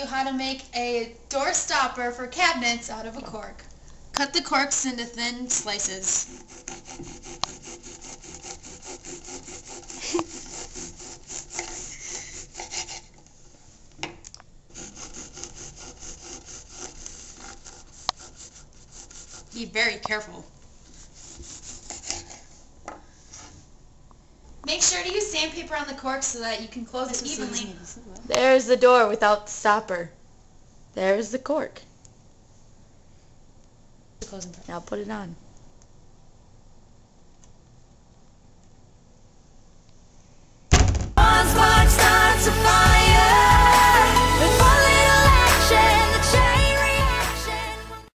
you how to make a door stopper for cabinets out of a cork. Cut the corks into thin slices. Be very careful. Make sure to use sandpaper on the cork so that you can close it evenly. There's the door without the stopper. There's the cork. Now put it on.